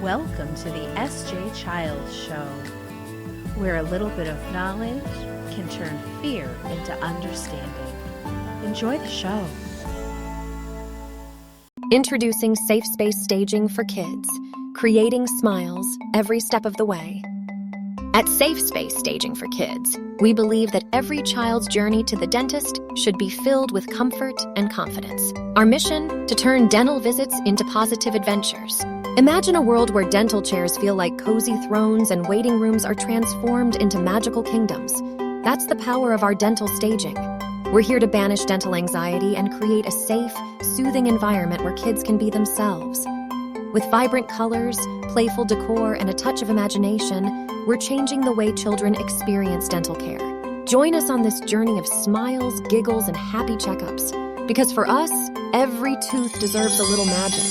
Welcome to the S.J. Childs Show, where a little bit of knowledge can turn fear into understanding. Enjoy the show. Introducing safe space staging for kids, creating smiles every step of the way. At Safe Space Staging for Kids, we believe that every child's journey to the dentist should be filled with comfort and confidence. Our mission: to turn dental visits into positive adventures. Imagine a world where dental chairs feel like cozy thrones and waiting rooms are transformed into magical kingdoms. That's the power of our dental staging. We're here to banish dental anxiety and create a safe, soothing environment where kids can be themselves. With vibrant colors, playful decor, and a touch of imagination, we're changing the way children experience dental care. Join us on this journey of smiles, giggles, and happy checkups. Because for us, every tooth deserves a little magic.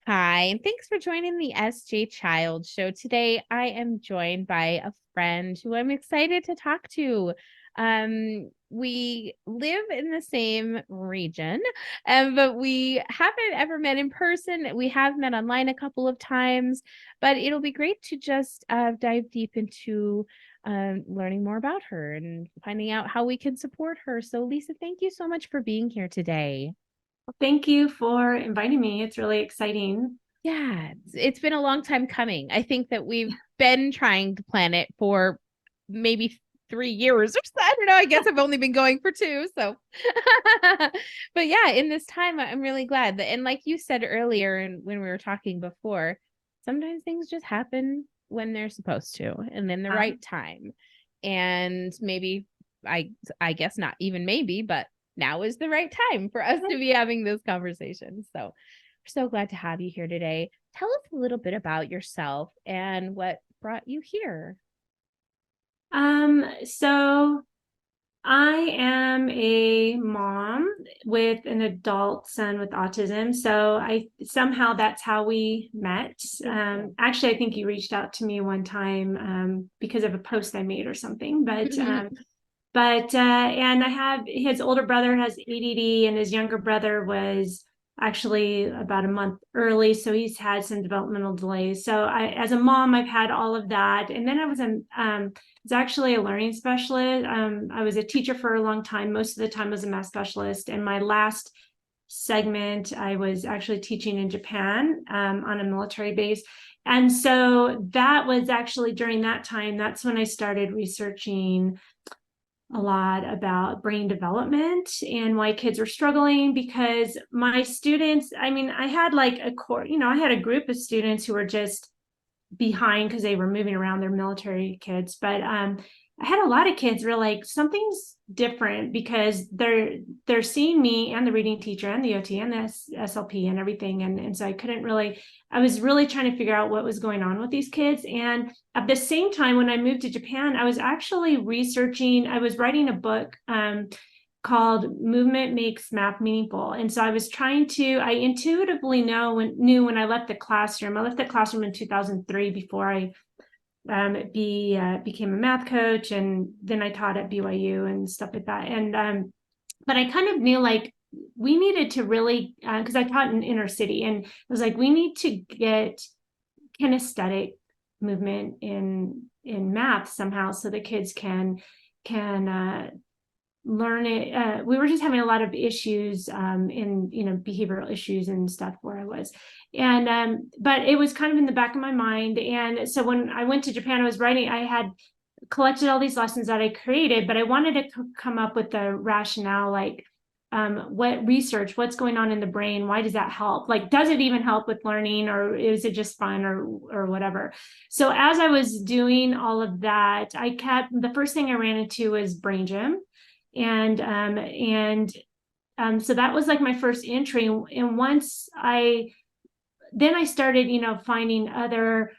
Hi, and thanks for joining the S.J. Childs Show. Today, I am joined by a friend who I'm excited to talk to. We live in the same region, but we haven't ever met in person. We have met online a couple of times, but it'll be great to just dive deep into learning more about her and finding out how we can support her. So, Lisa, thank you so much for being here today. Thank you for inviting me. It's really exciting. Yeah, it's been a long time coming. I think that we've been trying to plan it for maybe 3 years or so. I don't know. I guess I've only been going for 2. So, but yeah, in this time, I'm really glad that, and like you said earlier, and when we were talking before, sometimes things just happen when they're supposed to and in the right time. And maybe, I guess not even maybe, but now is the right time for us to be having this conversation. So we're so glad to have you here today. Tell us a little bit about yourself and what brought you here. So I am a mom with an adult son with autism. So somehow that's how we met. Actually, I think you reached out to me one time because of a post I made or something, and I have his older brother has ADD and his younger brother was actually about a month early. So he's had some developmental delays. So as a mom, I've had all of that. And then I was actually a learning specialist. I was a teacher for a long time. Most of the time I was a math specialist. And my last segment, I was actually teaching in Japan on a military base. And so that was actually during that time, that's when I started researching a lot about brain development and why kids were struggling, because my students, I had like I had a group of students who were just behind because they were moving around, their military kids, but I had a lot of kids who were like, something's different, because they're seeing me and the reading teacher and the OT and the SLP and everything. And so I was really trying to figure out what was going on with these kids. And at the same time, when I moved to Japan, I was actually I was writing a book called Movement Makes Math Meaningful. And so I intuitively knew when I left the classroom. I left the classroom in 2003 before I became a math coach, and then I taught at BYU and stuff like that. And but I kind of knew like we needed to really, because I taught in inner city, and it was like we need to get kinesthetic movement in math somehow so the kids can learn it. We were just having a lot of issues in behavioral issues and stuff where I was, and but it was kind of in the back of my mind. And so when I went to Japan, I had collected all these lessons that I created, but I wanted to come up with a rationale, like what's going on in the brain? Why does that help? Like, does it even help with learning, or is it just fun or whatever? So as I was doing all of that, the first thing I ran into was Brain Gym. And so that was like my first entry. And then I started, finding other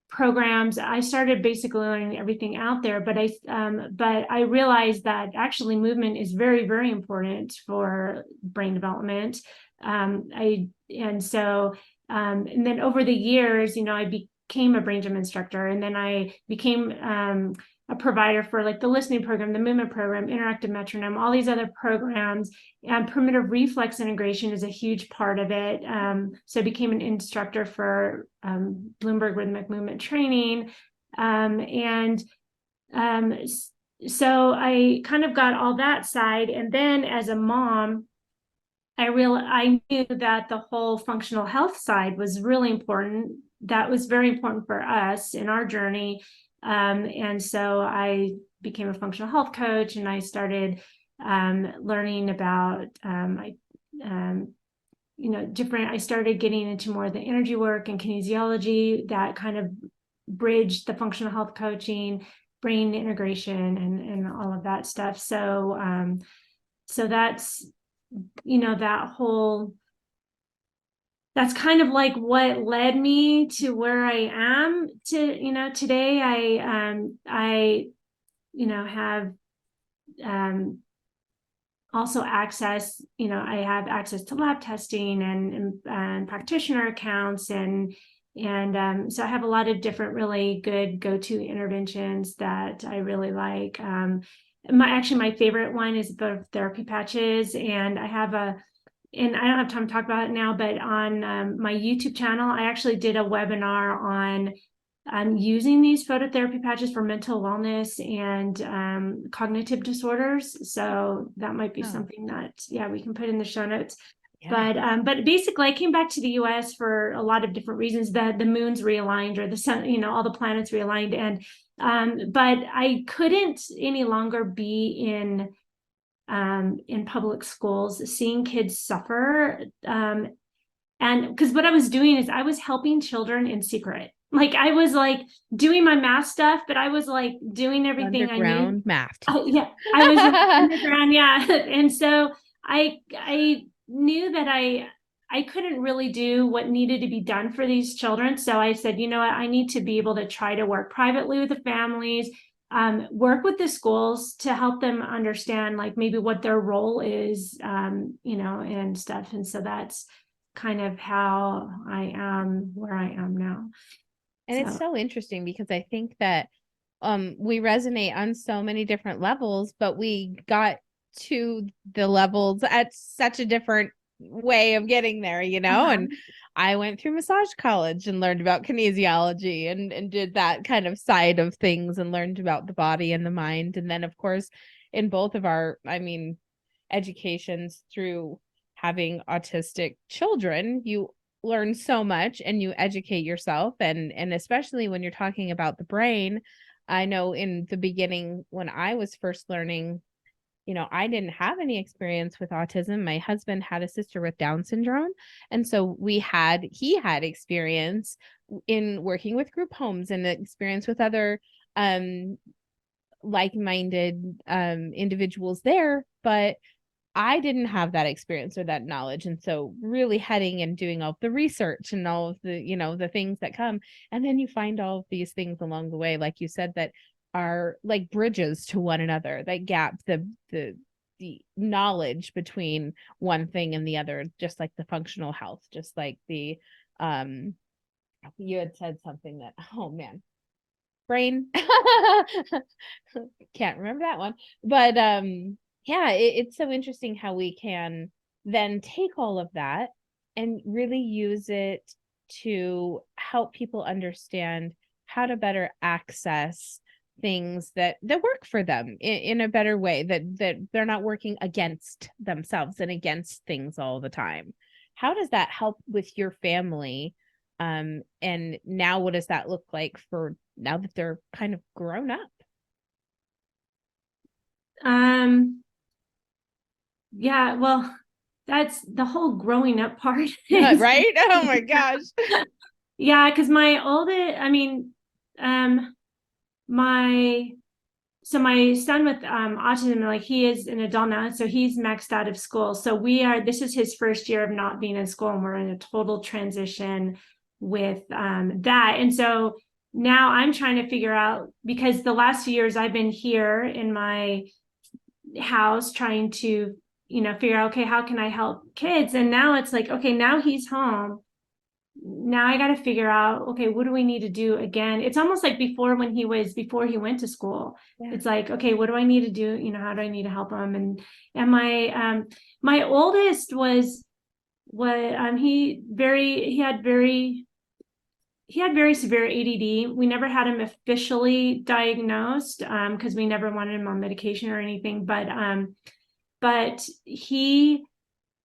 programs. I started basically learning everything out there, but I realized that actually movement is very, very important for brain development. And then over the years, I became a Brain Gym instructor, and then I became a provider for like the listening program, the movement program, interactive metronome, all these other programs. And primitive reflex integration is a huge part of it. So I became an instructor for Bloomberg rhythmic movement training. And so I kind of got all that side. And then as a mom, I knew that the whole functional health side was really important. That was very important for us in our journey. And so I became a functional health coach, and I started learning about different. I started getting into more of the energy work and kinesiology that kind of bridged the functional health coaching, brain integration, and all of that stuff. So that's that's kind of like what led me to where I am today. I have also access, I have access to lab testing and practitioner accounts, and so I have a lot of different really good go-to interventions that I really like. My favorite one is the therapy patches, and and I don't have time to talk about it now, but on my YouTube channel, I actually did a webinar on using these phototherapy patches for mental wellness and cognitive disorders. So that might be something that, we can put in the show notes. Yeah. But basically, I came back to the U.S. for a lot of different reasons. The moon's realigned, or the sun, all the planets realigned, and but I couldn't any longer be in public schools, seeing kids suffer. And because what I was doing is I was helping children in secret. Like I was like doing my math stuff, but I was like doing everything underground I knew. math. Yeah, I was underground. Yeah, and so I knew that I couldn't really do what needed to be done for these children. So I said, you know what, I need to be able to try to work privately with the families, work with the schools to help them understand like maybe what their role is, and stuff. And so that's kind of how I am where I am now. And it's so interesting because I think that we resonate on so many different levels, but we got to the levels at such a different way of getting there, and I went through massage college and learned about kinesiology and did that kind of side of things and learned about the body and the mind. And then of course in both of our educations through having autistic children, you learn so much and you educate yourself, and especially when you're talking about the brain. I know in the beginning when I was first learning, I didn't have any experience with autism. My husband had a sister with Down syndrome, and so he had experience in working with group homes and experience with other like-minded individuals there, but I didn't have that experience or that knowledge. And so really heading and doing all the research and all of the, the things that come. And then you find all of these things along the way, like you said, that are like bridges to one another, that gap, the knowledge between one thing and the other, just like the functional health, just like the, you had said something that, oh man, brain, can't remember that one, but, yeah, it's so interesting how we can then take all of that and really use it to help people understand how to better access things that work for them in a better way, that they're not working against themselves and against things all the time. How does that help with your family? And now what does that look like for now that they're kind of grown up? Yeah, well, that's the whole growing up part. Right? Oh my gosh. Yeah, because my oldest, my son with autism, like he is an adult now, so he's maxed out of school. So this is his first year of not being in school, and we're in a total transition with that. And so now I'm trying to figure out, because the last few years I've been here in my house trying to figure out, okay, how can I help kids? And now it's like, okay, now he's home, now I got to figure out, okay, what do we need to do again? It's almost like before he went to school. Yeah. It's like, okay, what do I need to do? How do I need to help him? And my oldest was what he had very severe ADD. We never had him officially diagnosed because we never wanted him on medication or anything. But he,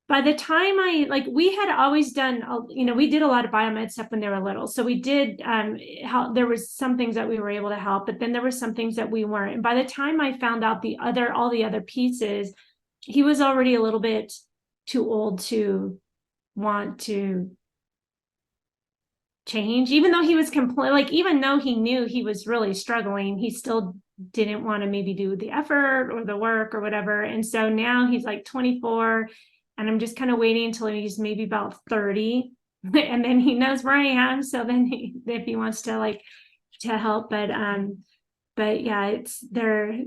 by the time we had always done, we did a lot of biomed stuff when they were little. So we did help. There was some things that we were able to help, but then there were some things that we weren't. And by the time I found out all the other pieces, he was already a little bit too old to want to change, even though he was even though he knew he was really struggling, he still didn't want to maybe do the effort or the work or whatever. And so now he's like 24, and I'm just kind of waiting until he's maybe about 30, and then he knows where I am. So then if he wants to to help, but yeah, it's there.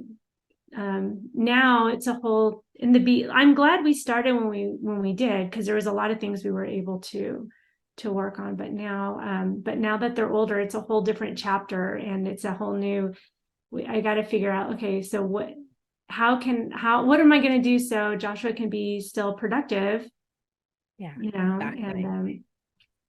Now it's a whole in the beat. I'm glad we started when we did, because there was a lot of things we were able to work on. But now that they're older, it's a whole different chapter, and it's a whole new. I got to figure out, okay, so what am I going to do so Joshua can be still productive? Yeah. Exactly. And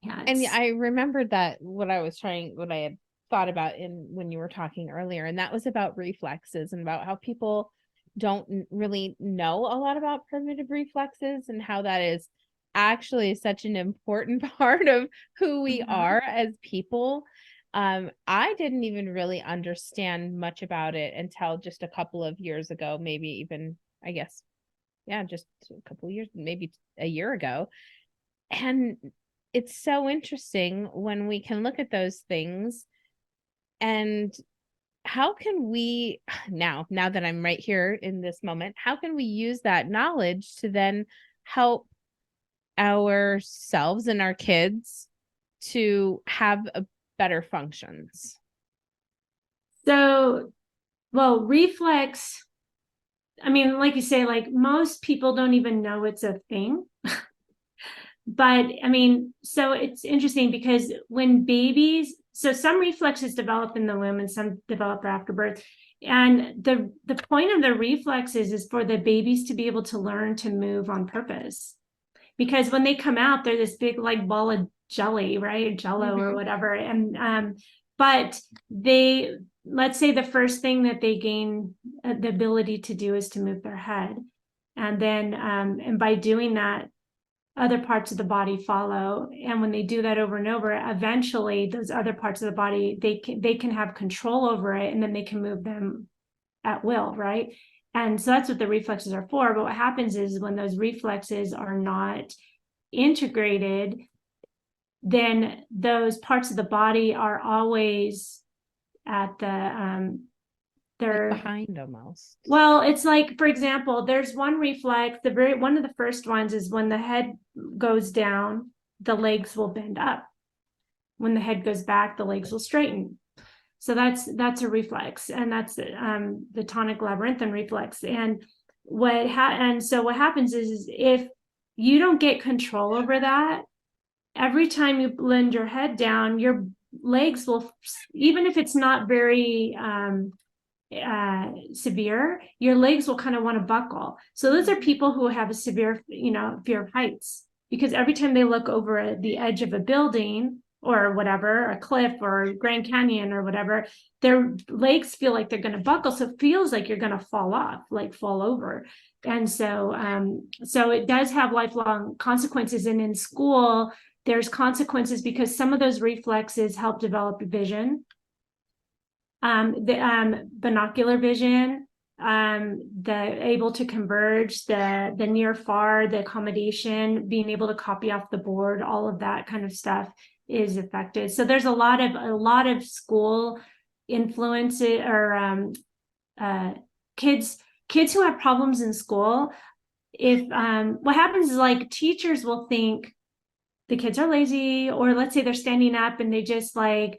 yeah, and I remembered that what I had thought about when you were talking earlier, and that was about reflexes and about how people don't really know a lot about primitive reflexes and how that is actually such an important part of who we are as people. I didn't even really understand much about it until just a couple of years ago, maybe even, I guess, yeah, just a couple of years, maybe a year ago. And it's so interesting when we can look at those things, and how can we now that I'm right here in this moment, how can we use that knowledge to then help ourselves and our kids to have a better functions? So, well, reflex, I mean, like you say, like most people don't even know it's a thing. But I mean, so it's interesting because when babies, so some reflexes develop in the womb and some develop after birth. And the point of the reflexes is for the babies to be able to learn to move on purpose. Because when they come out, they're this big like ball of jelly, right? Jello or whatever. And but let's say the first thing that they gain the ability to do is to move their head. And then and by doing that, other parts of the body follow. And when they do that over and over, eventually those other parts of the body, they can have control over it, and then they can move them at will, right? And so that's what the reflexes are for. But what happens is when those reflexes are not integrated, then those parts of the body are always at they're like behind almost. Well, it's like, for example, there's one reflex, one of the first ones is when the head goes down, the legs will bend up. When the head goes back, the legs will straighten. So that's a reflex, and that's the tonic labyrinthine reflex. And so what happens is if you don't get control over that, every time you bend your head down, your legs will, even if it's not very severe, your legs will kind of want to buckle. So those are people who have a severe, fear of heights, because every time they look over the edge of a building or whatever, a cliff or Grand Canyon or whatever, their legs feel like they're going to buckle. So it feels like you're going to fall off, like fall over. And so it does have lifelong consequences. And in school, there's consequences because some of those reflexes help develop vision. The binocular vision, the able to converge, the near far, the accommodation, being able to copy off the board, all of that kind of stuff is affected. So there's a lot of school influences or kids who have problems in school. If what happens is like teachers will think the kids are lazy, or let's say they're standing up and they just want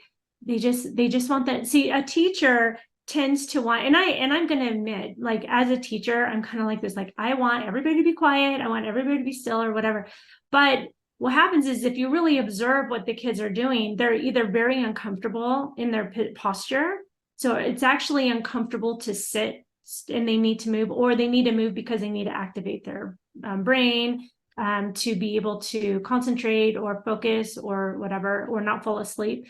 that. See, a teacher tends to want, and I'm going to admit, like as a teacher, I'm kind of like this, like I want everybody to be quiet. I want everybody to be still or whatever. But what happens is if you really observe what the kids are doing, they're either very uncomfortable in their posture. So it's actually uncomfortable to sit and they need to move, or they need to move because they need to activate their brain to be able to concentrate or focus or whatever, or not fall asleep.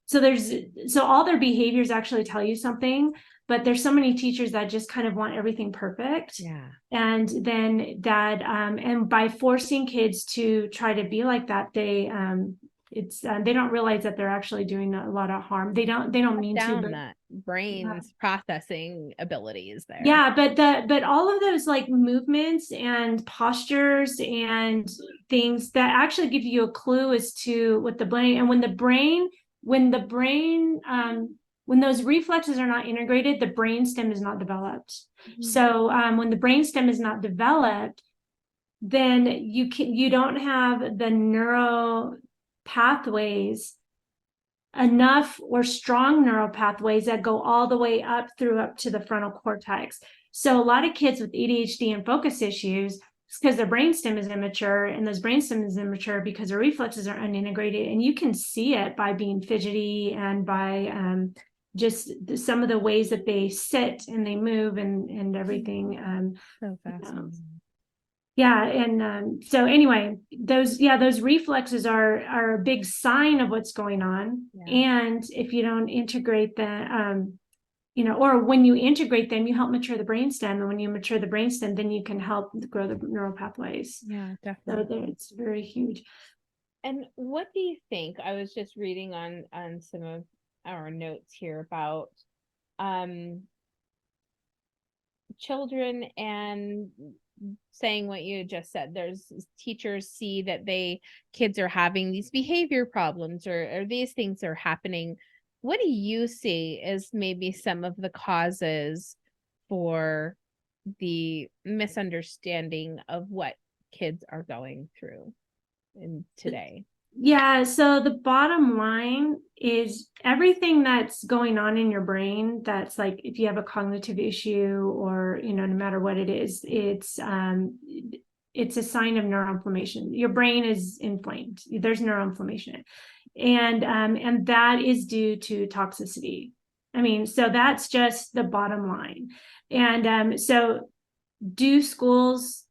So all their behaviors actually tell you something, but there's so many teachers that just kind of want everything perfect. Yeah. And then that, and by forcing kids to try to be like that, they don't realize that they're actually doing a lot of harm. They don't mean to, Down but that brain's processing abilities there. yeah, but all of those like movements and postures and things that actually give you a clue as to what the brain, and when those reflexes are not integrated, the brain stem is not developed. So when the brain stem is not developed, then you don't have the neural pathways enough, or strong neural pathways that go all the way up to the frontal cortex. So a lot of kids with ADHD and focus issues, it's because their brainstem is immature, and those brainstem is immature because their reflexes are unintegrated. And you can see it by being fidgety and by just some of the ways that they sit and they move and everything. So fascinating. Yeah, and so anyway, those reflexes are a big sign of what's going on. Yeah. And if you don't integrate them, or when you integrate them, you help mature the brainstem, and when you mature the brainstem, then you can help grow the neural pathways. Yeah, So definitely. it's very huge. And what do you think? I was just reading on some of our notes here about children, and saying what you just said. There's teachers see that kids are having these behavior problems, or these things are happening. What do you see as maybe some of the causes for the misunderstanding of what kids are going through in today? Yeah, so the bottom line is everything that's going on in your brain, that's like if you have a cognitive issue, or no matter what it is, it's a sign of neuroinflammation. Your brain is inflamed. There's neuroinflammation. And that is due to toxicity. I mean, so that's just the bottom line. And so do schools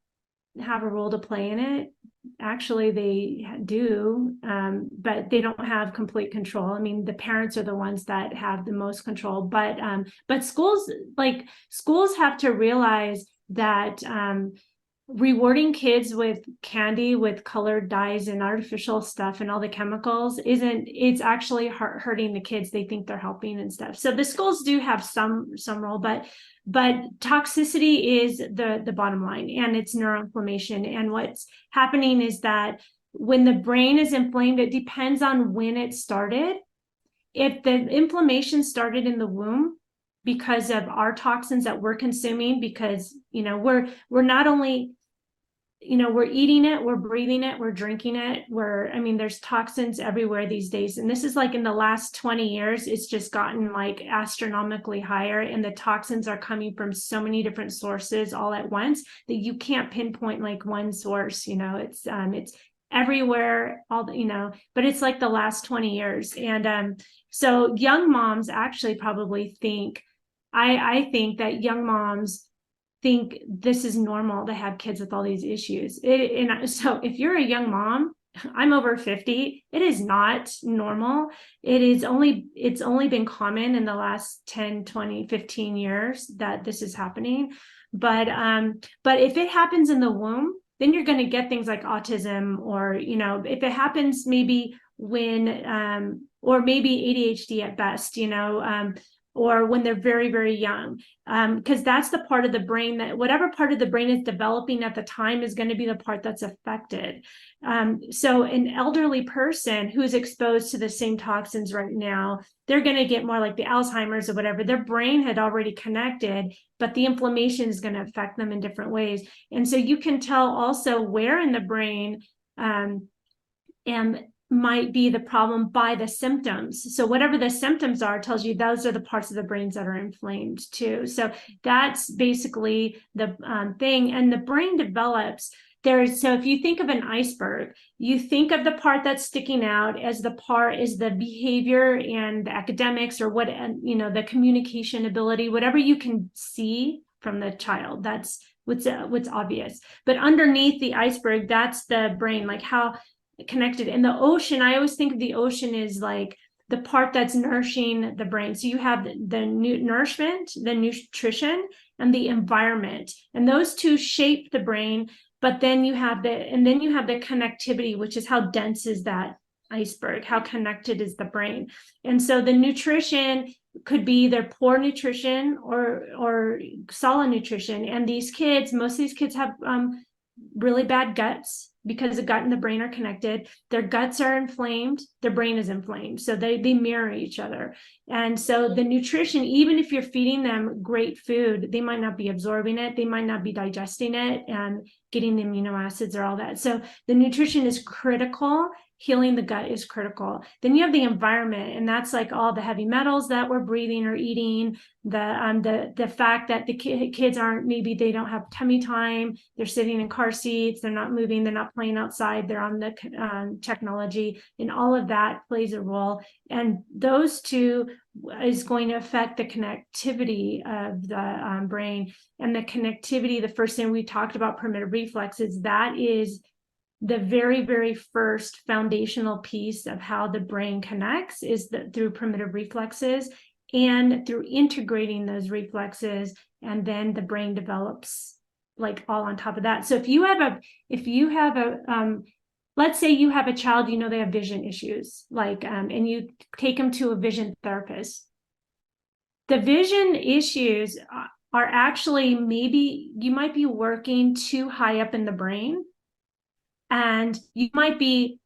have a role to play in it? Actually, they do, but they don't have complete control. I mean, the parents are the ones that have the most control, but schools have to realize that rewarding kids with candy with colored dyes and artificial stuff and all the chemicals it's actually hurting the kids. They think they're helping and stuff. So the schools do have some role, but toxicity is the bottom line, and it's neuroinflammation. And what's happening is that when the brain is inflamed, it depends on when it started. If the inflammation started in the womb because of our toxins that we're consuming, because we're not only we're eating it, we're breathing it, we're drinking it, there's toxins everywhere these days. And this is like in the last 20 years, it's just gotten like astronomically higher. And the toxins are coming from so many different sources all at once that you can't pinpoint like one source. It's everywhere, but it's like the last 20 years. And so young moms actually probably think, I think that young moms think this is normal to have kids with all these issues. So if you're a young mom, I'm over 50, it is not normal. It's only been common in the last 10, 20, 15 years that this is happening. But if it happens in the womb, then you're going to get things like autism, or if it happens maybe when or maybe ADHD at best, or when they're very, very young, because that's the part of the brain that whatever part of the brain is developing at the time is going to be the part that's affected. So an elderly person who's exposed to the same toxins right now, they're going to get more like the Alzheimer's or whatever. Their brain had already connected, but the inflammation is going to affect them in different ways. And so you can tell also where in the brain and might be the problem by the symptoms. So whatever the symptoms are tells you those are the parts of the brains that are inflamed too. So that's basically the thing. And the brain develops So if you think of an iceberg, you think of the part that's sticking out as the part is the behavior and the academics, or what, the communication ability, whatever you can see from the child. That's what's obvious. But underneath the iceberg, that's the brain, like how connected. In the ocean, I always think of the ocean is like the part that's nourishing the brain. So you have the nourishment, the nutrition, and the environment, and those two shape the brain. But then you have the connectivity, which is how dense is that iceberg, how connected is the brain. And so the nutrition could be either poor nutrition or solid nutrition. And most of these kids have really bad guts, because the gut and the brain are connected. Their guts are inflamed, their brain is inflamed. So they mirror each other. And so the nutrition, even if you're feeding them great food, they might not be absorbing it, they might not be digesting it and getting the amino acids or all that. So the nutrition is critical. Healing the gut is critical. Then you have the environment, and that's like all the heavy metals that we're breathing or eating, the fact that the kids maybe they don't have tummy time, they're sitting in car seats, they're not moving, they're not playing outside, they're on the technology, and all of that plays a role. And those two is going to affect the connectivity of the brain. And the connectivity, the first thing we talked about, primitive reflexes, that is the very, very first foundational piece of how the brain connects, is through primitive reflexes, and through integrating those reflexes, and then the brain develops like all on top of that. So if you have a let's say you have a child, they have vision issues, like and you take them to a vision therapist. The vision issues are actually, maybe you might be working too high up in the brain, and you might be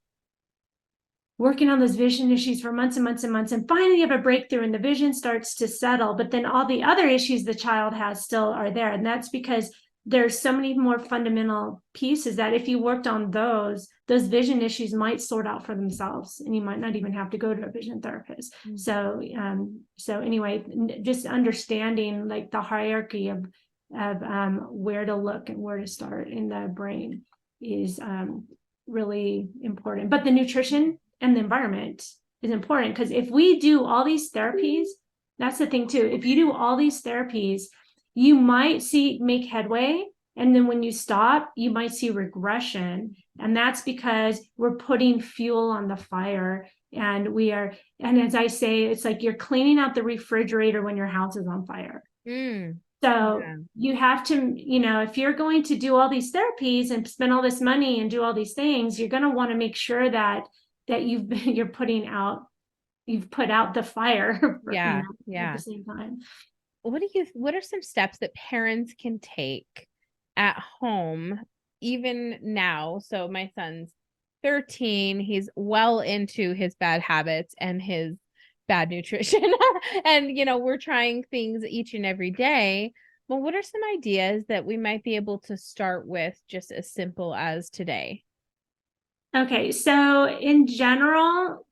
working on those vision issues for months and months and months, and finally you have a breakthrough and the vision starts to settle, but then all the other issues the child has still are there. And that's because there's so many more fundamental pieces that if you worked on those vision issues might sort out for themselves, and you might not even have to go to a vision therapist. Mm-hmm. So anyway, just understanding like the hierarchy of where to look and where to start in the brain is really important. But the nutrition and the environment is important, because if we do all these therapies, that's the thing too, if you do all these therapies, you might make headway, and then when you stop, you might see regression. And that's because we're putting fuel on the fire, and as I say, it's like you're cleaning out the refrigerator when your house is on fire. So you have to, if you're going to do all these therapies and spend all this money and do all these things, you're going to want to make sure that you've put out the fire at the same time. What are some steps that parents can take at home, even now? So my son's 13, he's well into his bad habits and his bad nutrition. And, we're trying things each and every day. Well, what are some ideas that we might be able to start with, just as simple as today? Okay. So in general,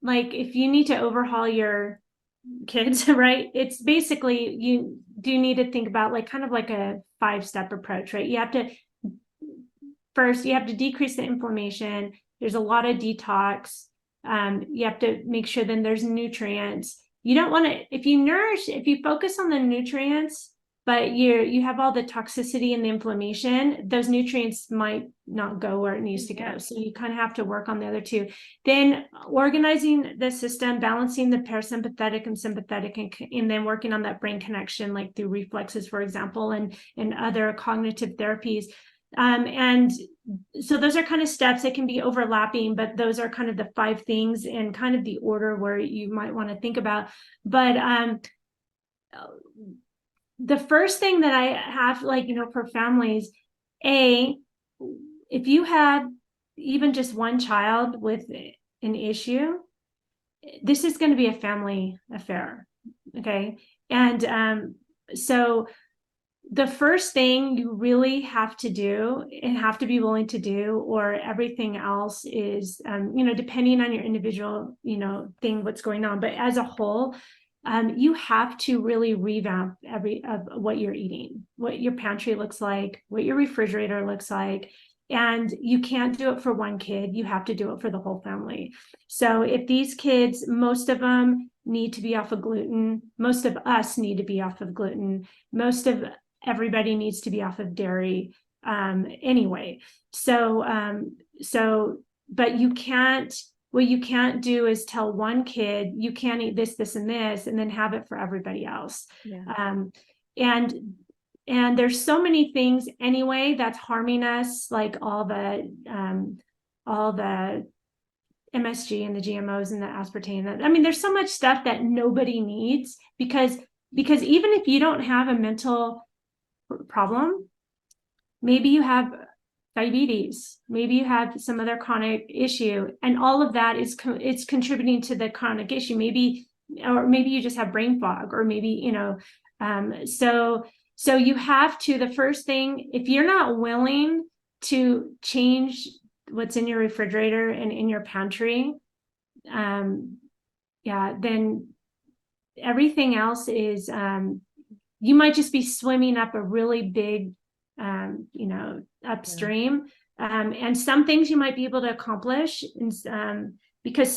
like if you need to overhaul your kids, right? It's basically, you do need to think about like kind of like a 5-step approach, right? You have to decrease the inflammation. There's a lot of detox. You have to make sure then there's nutrients. You don't want to, if you focus on the nutrients, but you have all the toxicity and the inflammation, those nutrients might not go where it needs to go. So you kind of have to work on the other two. Then organizing the system, balancing the parasympathetic and sympathetic, and then working on that brain connection, like through reflexes, for example, and other cognitive therapies. And so those are kind of steps that can be overlapping, but those are kind of the 5 things in kind of the order where you might want to think about. But the first thing that I have, for families, if you have even just one child with an issue, this is going to be a family affair. Okay. And so the first thing you really have to do and have to be willing to do, or everything else is, depending on your individual, thing, what's going on, but as a whole, you have to really revamp what you're eating, what your pantry looks like, what your refrigerator looks like. And you can't do it for one kid. You have to do it for the whole family. So if these kids, most of them need to be off of gluten, most of us need to be off of gluten, most of everybody needs to be off of dairy anyway. But you can't, what you can't do is tell one kid you can't eat this, this, and this, and then have it for everybody else. Yeah. And there's so many things anyway that's harming us, like all the MSG and the GMOs and the aspartame. I mean, there's so much stuff that nobody needs because even if you don't have a mental problem, maybe you have diabetes, maybe you have some other chronic issue, and all of that is it's contributing to the chronic issue. Maybe you just have brain fog, or maybe so you have to, the first thing, if you're not willing to change what's in your refrigerator and in your pantry, then everything else is you might just be swimming up a really big upstream. And some things you might be able to accomplish, because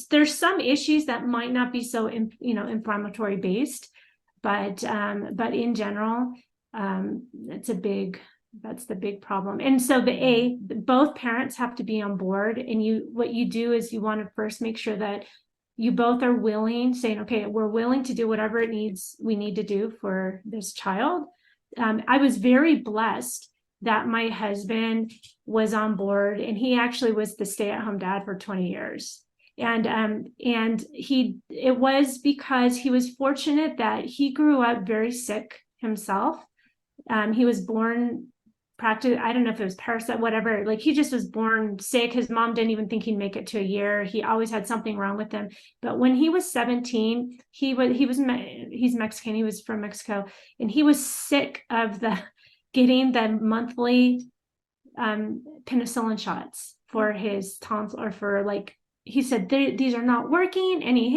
there's some issues that might not be so inflammatory based, but in general, that's the big problem. And so both parents have to be on board. And what you do is you want to first make sure that you both are willing, saying, okay, we're willing to do whatever we need to do for this child. I was very blessed that my husband was on board, and he actually was the stay-at-home dad for 20 years. And it was because he was fortunate that he grew up very sick himself. He was born I don't know if it was parasite, whatever, like he just was born sick. His mom didn't even think he'd make it to a year. He always had something wrong with him. But when he was 17, he's Mexican, he was from Mexico, and he was sick of getting the monthly penicillin shots for his tonsils, or for, like, he said these are not working, and he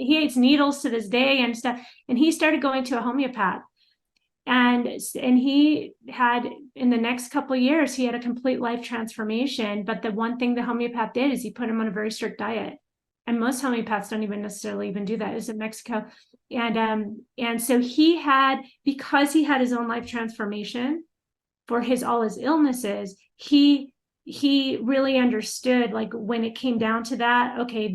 hates needles to this day and stuff. And he started going to a homeopath. And he had, in the next couple of years, he had a complete life transformation. But the one thing the homeopath did is he put him on a very strict diet. And most homeopaths don't even necessarily even do that. It was in Mexico. And so because he had his own life transformation for all his illnesses, he really understood, like, when it came down to that, okay,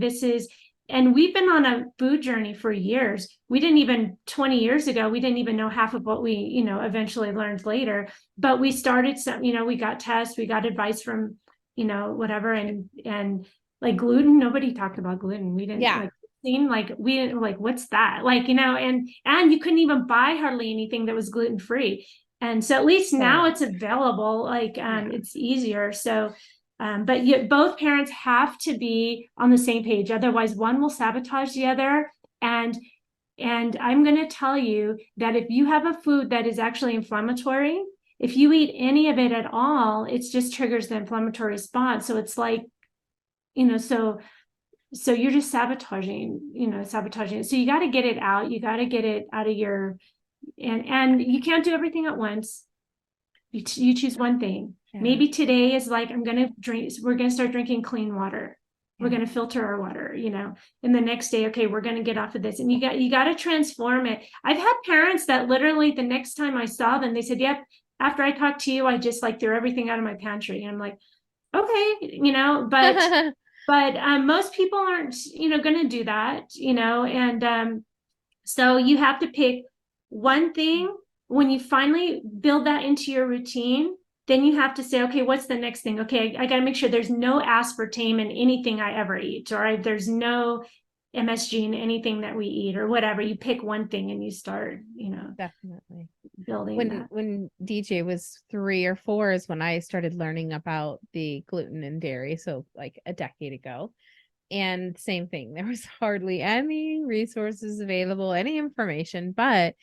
and we've been on a food journey for years. 20 years ago, we didn't even know half of what we, eventually learned later. But we started we got tests, we got advice from, whatever. And like gluten, nobody talked about gluten. We didn't we didn't, like, what's that? Like, and you couldn't even buy hardly anything that was gluten-free. And so at least now it's available, it's easier. So but both parents have to be on the same page. Otherwise, one will sabotage the other. And I'm going to tell you that if you have a food that is actually inflammatory, if you eat any of it at all, it just triggers the inflammatory response. So it's like, so you're just sabotaging. So you got to get it out. You got to get it out of your, and you can't do everything at once. You choose one thing. Yeah. Maybe today is like, we're going to start drinking clean water. Yeah. We're going to filter our water, and the next day, okay, we're going to get off of this. And you got to transform it. I've had parents that literally the next time I saw them, they said, yep, after I talked to you, I just threw everything out of my pantry. And I'm like, okay, but most people aren't, going to do that, and so you have to pick one thing. When you finally build that into your routine, then you have to say, okay, what's the next thing? Okay, I got to make sure there's no aspartame in anything I ever eat, or there's no MSG in anything that we eat, or whatever. You pick one thing and you start, definitely building that. When DJ was 3 or 4 is when I started learning about the gluten in dairy. So like a decade ago. And same thing, there was hardly any resources available, any information, but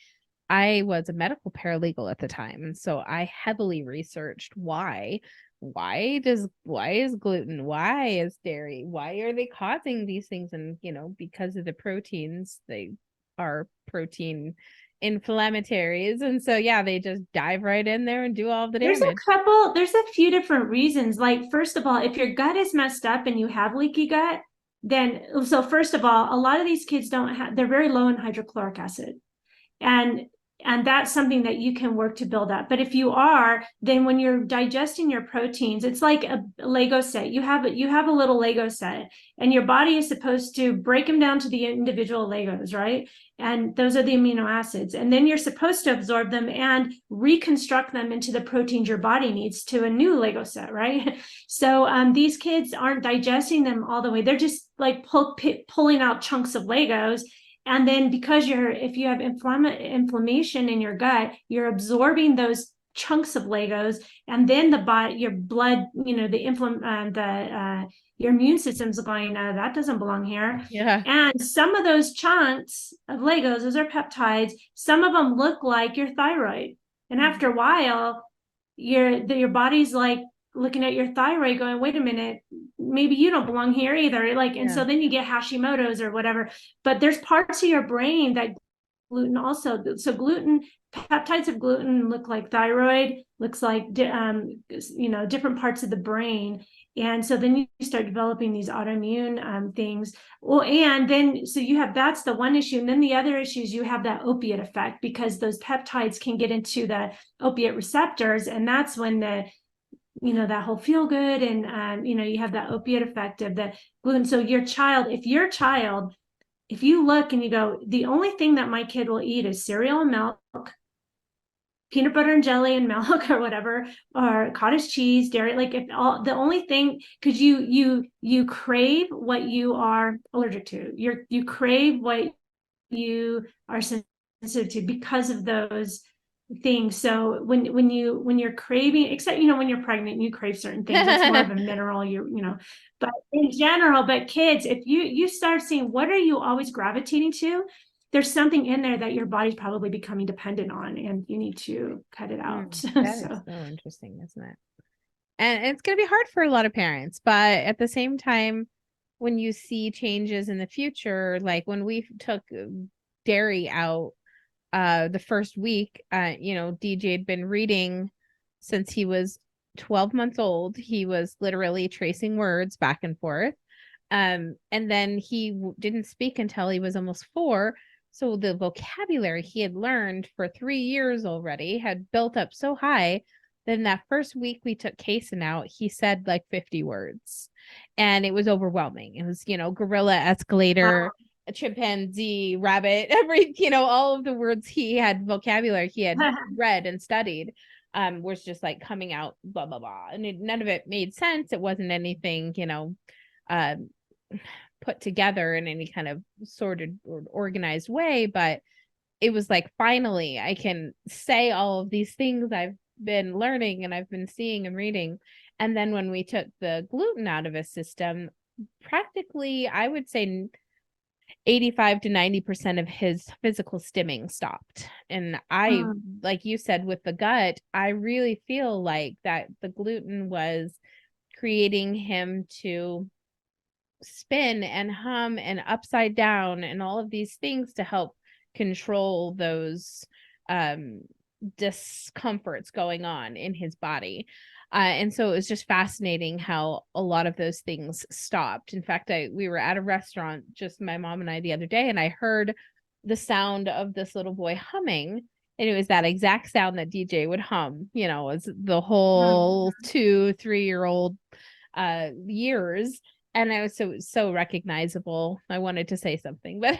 I was a medical paralegal at the time. And so I heavily researched why is gluten, why is dairy, why are they causing these things? And, because of the proteins, they are protein, inflammatories. And so, yeah, they just dive right in there and do all the damage. There's a few different reasons. Like, first of all, if your gut is messed up and you have leaky gut, then, so first of all, a lot of these kids don't have, they're very low in hydrochloric acid. And that's something that you can work to build up. But if you are, then when you're digesting your proteins, it's like a Lego set. You have a little Lego set, and your body is supposed to break them down to the individual Legos, right? And those are the amino acids. And then you're supposed to absorb them and reconstruct them into the proteins your body needs to a new Lego set, right? So these kids aren't digesting them all the way. They're just like pulling out chunks of Legos. And then because if you have inflammation in your gut, you're absorbing those chunks of Legos, and then your blood, your immune system's going, that doesn't belong here. Yeah. And some of those chunks of Legos, those are peptides. Some of them look like your thyroid, and after a while, your body's like looking at your thyroid going, wait a minute, maybe you don't belong here either. Like, and so then you get Hashimoto's or whatever. But there's parts of your brain that gluten also. So peptides of gluten look like thyroid, looks like different parts of the brain. And so then you start developing these autoimmune things. Well, and then so that's the one issue. And then the other issue is you have that opiate effect, because those peptides can get into the opiate receptors, and that's when that whole feel good, and you have that opiate effect of the gluten. So if you look and you go, the only thing that my kid will eat is cereal and milk, peanut butter and jelly and milk or whatever, or cottage cheese, dairy, like the only thing, because you crave what you are allergic to. You crave what you are sensitive to because of those things. So when you're craving, except when you're pregnant, you crave certain things. That's more of a mineral, but in general, but kids, if you start seeing what are you always gravitating to, there's something in there that your body's probably becoming dependent on, and you need to cut it out. That is so interesting, isn't it? And it's going to be hard for a lot of parents, but at the same time, when you see changes in the future, like when we took dairy out the first week, DJ had been reading since he was 12 months old. He was literally tracing words back and forth. And then he didn't speak until he was almost 4. So the vocabulary he had learned for 3 years already had built up so high. Then that first week we took Kason out, he said like 50 words, and it was overwhelming. It was, gorilla, escalator, wow, a chimpanzee, rabbit, all of the words he had vocabulary he had read and studied was just like coming out, blah, blah, blah. And none of it made sense. It wasn't anything, put together in any kind of sorted or organized way, but it was like, finally, I can say all of these things I've been learning and I've been seeing and reading. And then when we took the gluten out of his system, practically, I would say 85 to 90% of his physical stimming stopped. And like you said, with the gut, I really feel like that the gluten was creating him to spin and hum and upside down and all of these things to help control those discomforts going on in his body. And so it was just fascinating how a lot of those things stopped. In fact, we were at a restaurant, just my mom and I, the other day, and I heard the sound of this little boy humming. And it was that exact sound that DJ would hum, as the whole 2-3-year-old years. And I was so recognizable. I wanted to say something, but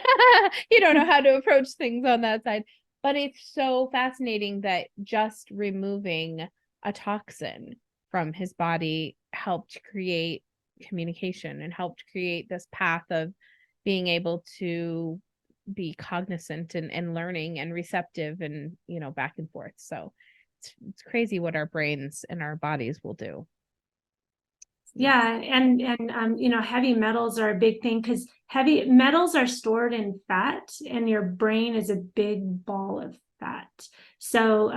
you don't know how to approach things on that side. But it's so fascinating that just removing a toxin from his body helped create communication and helped create this path of being able to be cognizant and learning and receptive and, back and forth. So it's crazy what our brains and our bodies will do. Yeah, and heavy metals are a big thing, because heavy metals are stored in fat, and your brain is a big ball of fat. So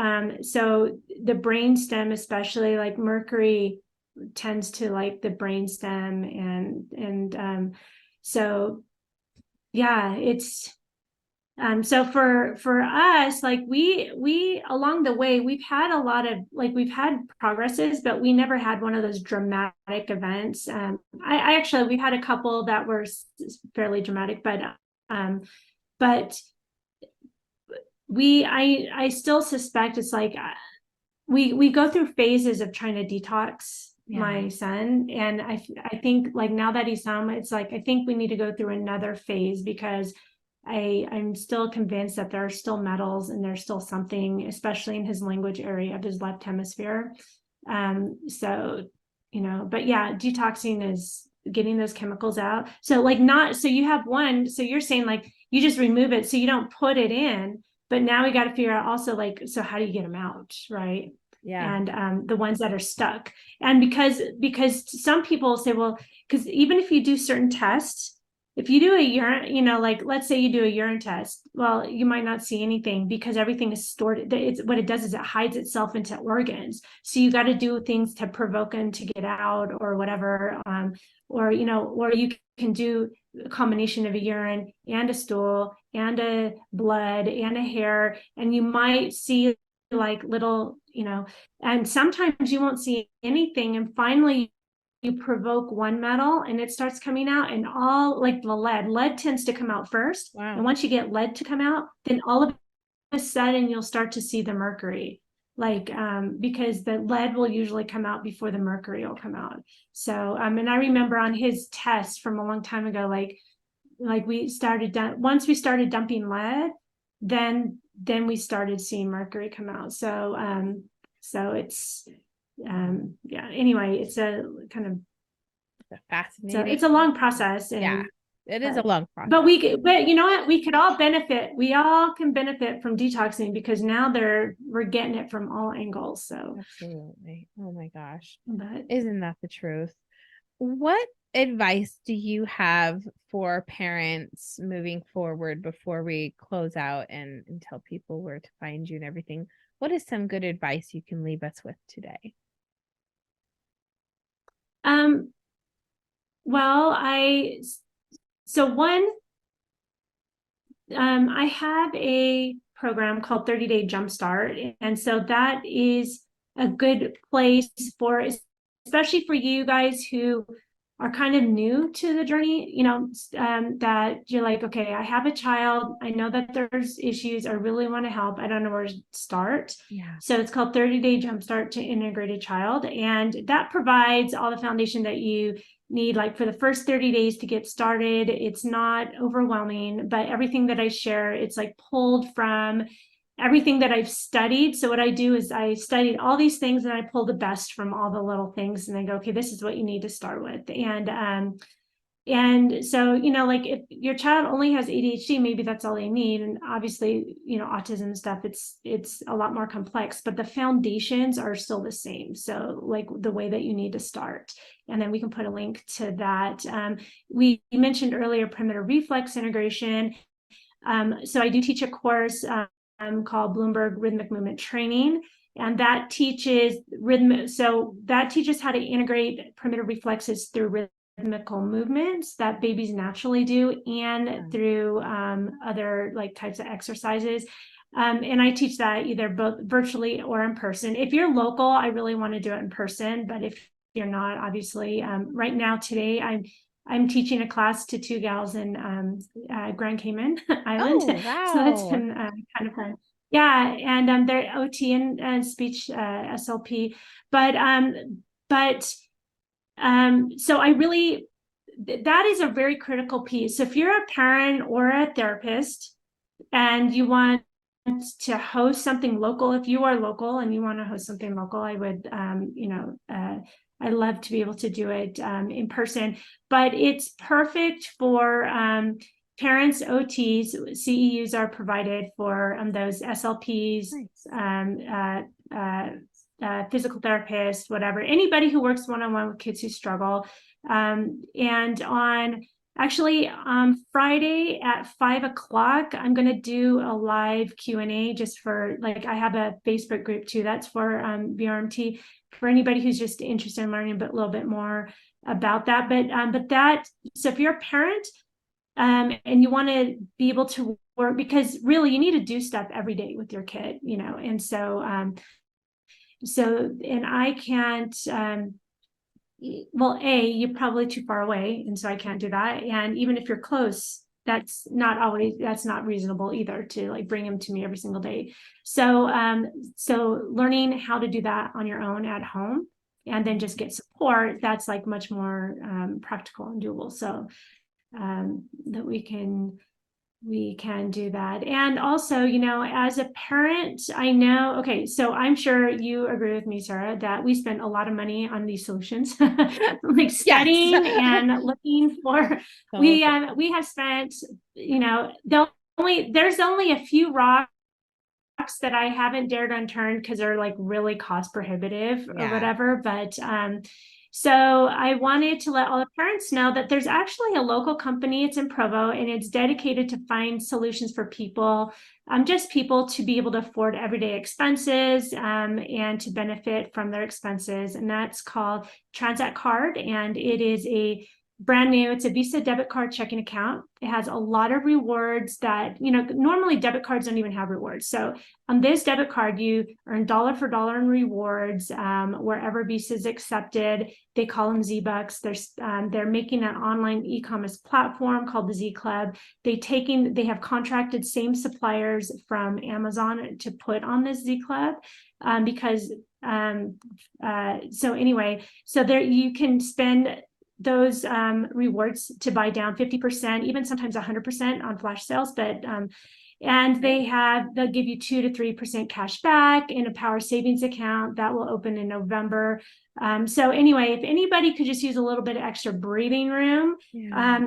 the brain stem, especially like mercury, tends to like the brain stem, and so yeah, it's So for us, like we along the way, we've had a lot of, like, we've had progresses, but we never had one of those dramatic events. I actually, we've had a couple that were fairly dramatic, um, but I still suspect it's like, we go through phases of trying to detox my son, and I think, like, now that he's home, it's like, I think we need to go through another phase, because I'm still convinced that there are still metals, and there's still something, especially in his language area of his left hemisphere. So, but yeah, detoxing is getting those chemicals out. So, like, not, so you have one, so you're saying, like, you just remove it, so you don't put it in, but now we got to figure out also, like, so how do you get them out, right? Yeah. And the ones that are stuck. And because some people say, well, because even if you do certain tests, if you do a urine, like, let's say you do a urine test, well, you might not see anything because everything is stored. It's what it does is it hides itself into organs. So you got to do things to provoke them to get out or whatever. Or you can do a combination of a urine and a stool and a blood and a hair, and you might see, like, little, and sometimes you won't see anything, and finally you provoke one metal and it starts coming out, and all, like, the lead tends to come out first. Wow. And once you get lead to come out, then all of a sudden you'll start to see the mercury, like, because the lead will usually come out before the mercury will come out. So and I remember on his test from a long time ago, like once we started dumping lead, then we started seeing mercury come out. So it's yeah, anyway, it's a kind of Fascinating. it's a long process. And Yeah, it is a long process. But you know what, we could all benefit, we all can benefit from detoxing, because now we're getting it from all angles. So Absolutely. Oh my gosh. but Isn't that the truth? What advice do you have for parents moving forward before we close out and tell people where to find you and everything? What is some good advice you can leave us with today? well, I have a program called 30-Day Jumpstart. And so that is a good place for, especially for you guys who are kind of new to the journey, that you're like, okay, I have a child. I know that there's issues. I really want to help. I don't know where to start. Yeah. So it's called 30-Day Jumpstart to Integrated Child. And that provides all the foundation that you need, like, for the first 30 days to get started. It's not overwhelming, but everything that I share, it's like pulled from everything that I've studied. So what I do is I studied all these things and I pull the best from all the little things and I go, okay, this is what you need to start with. And so, like, if your child only has ADHD, maybe that's all they need. And obviously, autism stuff, it's a lot more complex, but the foundations are still the same. So, like, the way that you need to start. And then we can put a link to that. We mentioned earlier primitive reflex integration. So I do teach a course called Bloomberg Rhythmic Movement Training. And that teaches rhythm. So that teaches how to integrate primitive reflexes through rhythmical movements that babies naturally do, and through other, like, types of exercises. And I teach that either both virtually or in person. If you're local, I really want to do it in person, but if you're not, obviously, right now, today, I'm teaching a class to two gals in Grand Cayman Island. Oh, wow. So that's been kind of fun. Yeah, and they're OT and speech SLP, but so I really, that is a very critical piece. So if you're a parent or a therapist and you want to host something local, if you are local and you want to host something local, I would, I'd love to be able to do it in person, but it's perfect for parents, OTs, CEUs are provided for those SLPs, physical therapists, whatever, anybody who works one-on-one with kids who struggle. And on Friday at 5 o'clock, I'm going to do a live Q&A just for, like, I have a Facebook group too. That's for VRMT, for anybody who's just interested in learning a little bit more about that. But so if you're a parent and you want to be able to or because really you need to do stuff every day with your kid, you know, and and I can't, well, you're probably too far away, and so I can't do that. And even if you're close, that's not reasonable either to like bring him to me every single day. So learning how to do that on your own at home and then just get support, that's like much more practical and doable. So that we can do that. And also, you know, as a parent, I know, okay, so I'm sure you agree with me, Sarah, that we spend a lot of money on these solutions, like studying and looking for, we have spent, you know, there's only a few rocks that I haven't dared unturned because they're like really cost prohibitive or whatever. But so I wanted to let all the parents know that there's actually a local company. It's in Provo, and it's dedicated to find solutions for people, just people to be able to afford everyday expenses and to benefit from their expenses. And that's called Transact Card, and it is a brand new, it's a Visa debit card checking account. It has a lot of rewards that, you know, normally debit cards don't even have rewards. So on this debit card, you earn dollar for dollar in rewards wherever Visa is accepted. They call them Z-Bucks. They're making an online e-commerce platform called the Z Club. They have contracted same suppliers from Amazon to put on this Z Club because so anyway, so there you can spend those rewards to buy down 50%, even sometimes 100% on flash sales. But and they'll give you 2 to 3% cash back in a power savings account that will open in November. So anyway, if anybody could just use a little bit of extra breathing room.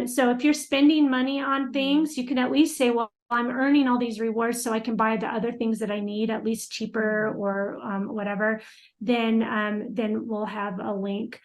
So if you're spending money on things, you can at least say, well, I'm earning all these rewards so I can buy the other things that I need at least cheaper or whatever. Then we'll have a link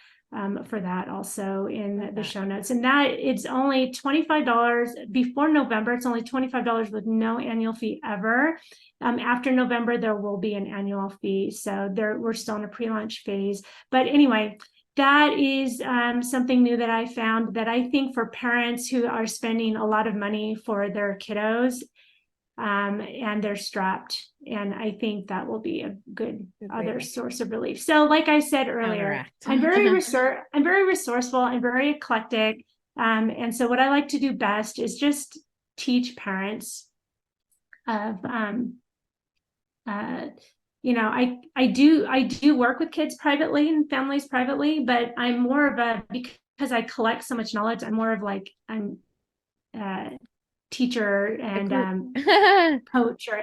for that also in the show notes. And that it's only $25 before November. It's only $25 with no annual fee ever. After November, there will be an annual fee. So we're still in a pre-launch phase. But anyway, that is something new that I found that I think for parents who are spending a lot of money for their kiddos and they're strapped. And I think that will be a good other source of relief. So like I said earlier, I'm very resourceful, I'm very eclectic. And so what I like to do best is just teach parents of, you know, I do work with kids privately and families privately, but I'm more of because I collect so much knowledge, I'm more of like, I'm teacher and coach or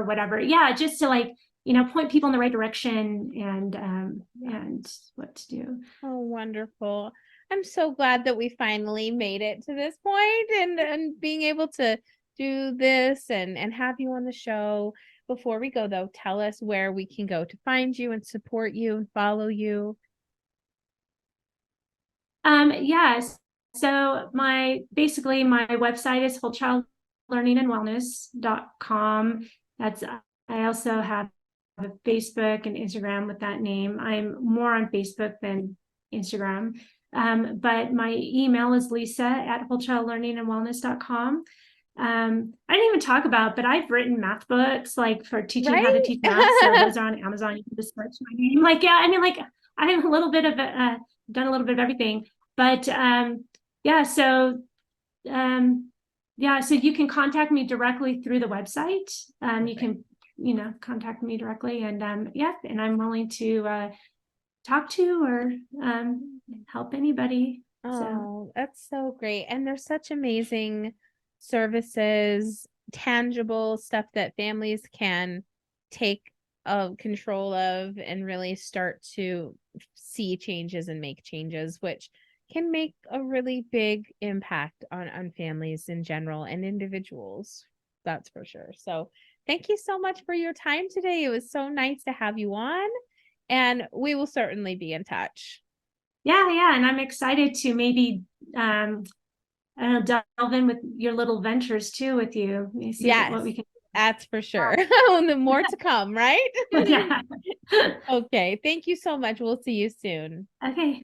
whatever. Yeah, just to like, you know, point people in the right direction and what to do. Oh, wonderful. I'm so glad that we finally made it to this point and being able to do this and have you on the show. Before we go though, tell us where we can go to find you and support you and follow you. Yes. So my website is wholechildlearningandwellness.com. I also have a Facebook and Instagram with that name. I'm more on Facebook than Instagram. But my email is lisa@wholechildlearningandwellness.com. I didn't even talk about, but I've written math books like for teaching how to teach math. So those are on Amazon. You can just search my name. Like, yeah, I mean, like I have a little bit of done a little bit of everything. But so you can contact me directly through the website. You can, you know, contact me directly, and and I'm willing to talk to or help anybody. Oh, that's so great. And there's such amazing services, tangible stuff that families can take control of and really start to see changes and make changes, which can make a really big impact on families in general and individuals. That's for sure. So thank you so much for your time today. It was so nice to have you on, and we will certainly be in touch. Yeah. And I'm excited to maybe, I don't know, delve in with your little ventures too with you. See what we can do. That's for sure. The more to come, right? Yeah. Okay. Thank you so much. We'll see you soon. Okay.